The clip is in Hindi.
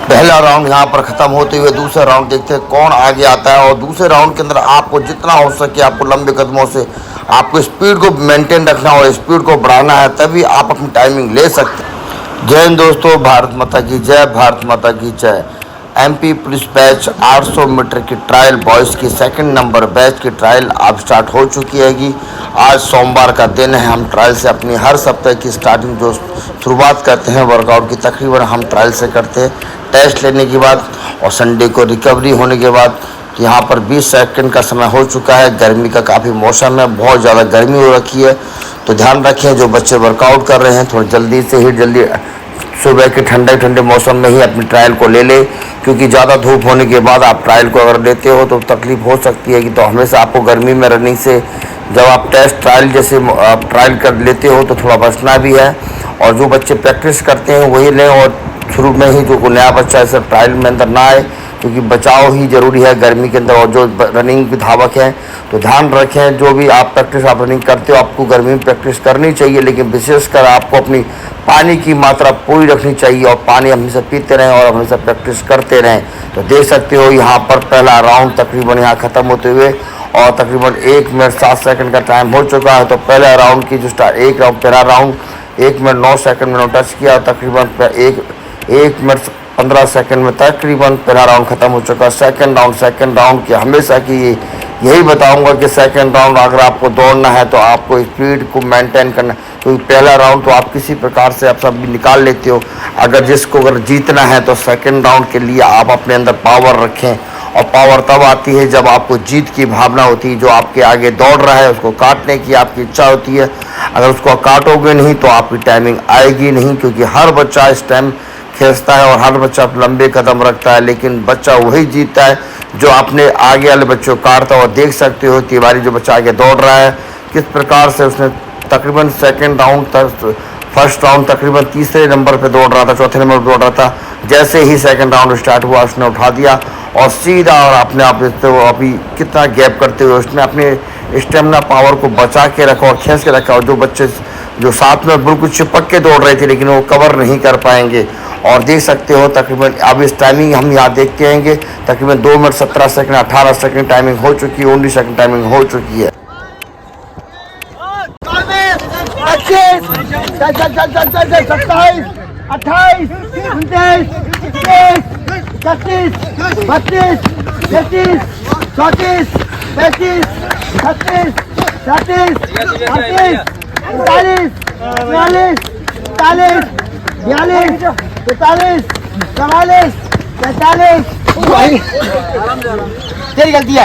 पहला राउंड यहाँ पर ख़त्म होते हुए दूसरा राउंड देखते हैं कौन आगे आता है। और दूसरे राउंड के अंदर आपको जितना हो सके आपको लंबे कदमों से आपको स्पीड को मेंटेन रखना और स्पीड को बढ़ाना है, तभी आप अपनी टाइमिंग ले सकते हैं। जय हिंद दोस्तों, भारत माता की जय, भारत माता की जय। एमपी पुलिस बैच 800 मीटर की ट्रायल बॉयज़ की सेकंड नंबर बैच की ट्रायल अब स्टार्ट हो चुकी हैगी। आज सोमवार का दिन है। हम ट्रायल से अपनी हर सप्ताह की स्टार्टिंग जो शुरुआत करते हैं वर्कआउट की, तकरीबन हम ट्रायल से करते हैं टेस्ट लेने के बाद और संडे को रिकवरी होने के बाद। यहाँ पर 20 सेकंड का समय हो चुका है। गर्मी का काफ़ी मौसम है, बहुत ज़्यादा गर्मी हो रखी है, तो ध्यान रखें जो बच्चे वर्कआउट कर रहे हैं थोड़ा जल्दी से ही जल्दी सुबह के ठंडे ठंडे मौसम में ही अपनी ट्रायल को ले ले, क्योंकि ज़्यादा धूप होने के बाद आप ट्रायल को अगर लेते हो तो तकलीफ हो सकती है। कि तो हमेशा आपको गर्मी में रनिंग से जब आप टेस्ट ट्रायल जैसे ट्रायल कर लेते हो तो थोड़ा बचना भी है। और जो बच्चे प्रैक्टिस करते हैं वही लें, और शुरू में ही जो नया बच्चा ऐसा ट्रायल में अंदर ना आए, क्योंकि बचाव ही ज़रूरी है गर्मी के अंदर। और जो रनिंग के धावक हैं तो ध्यान रखें, जो भी आप प्रैक्टिस आप रनिंग करते हो आपको गर्मी में प्रैक्टिस करनी चाहिए, लेकिन विशेषकर आपको अपनी पानी की मात्रा पूरी रखनी चाहिए और पानी हमेशा पीते रहें और हमेशा प्रैक्टिस करते रहें। तो देख सकते हो यहाँ पर पहला राउंड तकरीबन यहाँ ख़त्म होते हुए और तकरीबन 1 मिनट 7 सेकंड का टाइम हो चुका है। तो पहला राउंड की जो पहला राउंड 1 मिनट 9 सेकंड में टच किया, तकरीबन 1 मिनट 15 सेकंड में तकरीबन पहला राउंड ख़त्म हो चुका है। सेकंड राउंड की हमेशा की यही बताऊंगा कि सेकंड राउंड अगर आपको दौड़ना है तो आपको स्पीड को मेंटेन करना, क्योंकि पहला राउंड तो आप किसी प्रकार से आप सब भी निकाल लेते हो। अगर जीतना है तो सेकंड राउंड के लिए आप अपने अंदर पावर रखें, और पावर तब आती है जब आपको जीत की भावना होती है। जो आपके आगे दौड़ रहा है उसको काटने की आपकी इच्छा होती है, अगर उसको काटोगे नहीं तो आपकी टाइमिंग आएगी नहीं, क्योंकि हर बच्चा इस टाइम खींचता है और हर बच्चा लंबे कदम रखता है, लेकिन बच्चा वही जीतता है जो अपने आगे वाले बच्चों को काटता है। और देख सकते हो तिवारी जो बच्चा आगे दौड़ रहा है किस प्रकार से उसने तकरीबन सेकंड राउंड तक, फर्स्ट राउंड तकरीबन तीसरे नंबर पे दौड़ रहा था, चौथे नंबर पर दौड़ रहा था। जैसे ही सेकंड राउंड स्टार्ट हुआ उसने उठा दिया और सीधा, और अपने आप तो अभी कितना गैप करते हुए उसने अपने स्टेमिना पावर को बचा के रखा और खींच के रखा। और जो बच्चे जो साथ में बिल्कुल चिपक के दौड़ रहे थे लेकिन वो कवर नहीं कर पाएंगे। और देख सकते हो तकरीबन अब इस टाइमिंग हम यहाँ देखते हैं तकरीबन 2 मिनट 17 सेकंड 18 सेकंड टाइमिंग हो चुकी है, 19 सेकंड टाइमिंग हो चुकी है। 25 27 28 29 30 31 32 33 34 35 36 37 38 39 40 41 42 43 44 45 तेरी गलती है।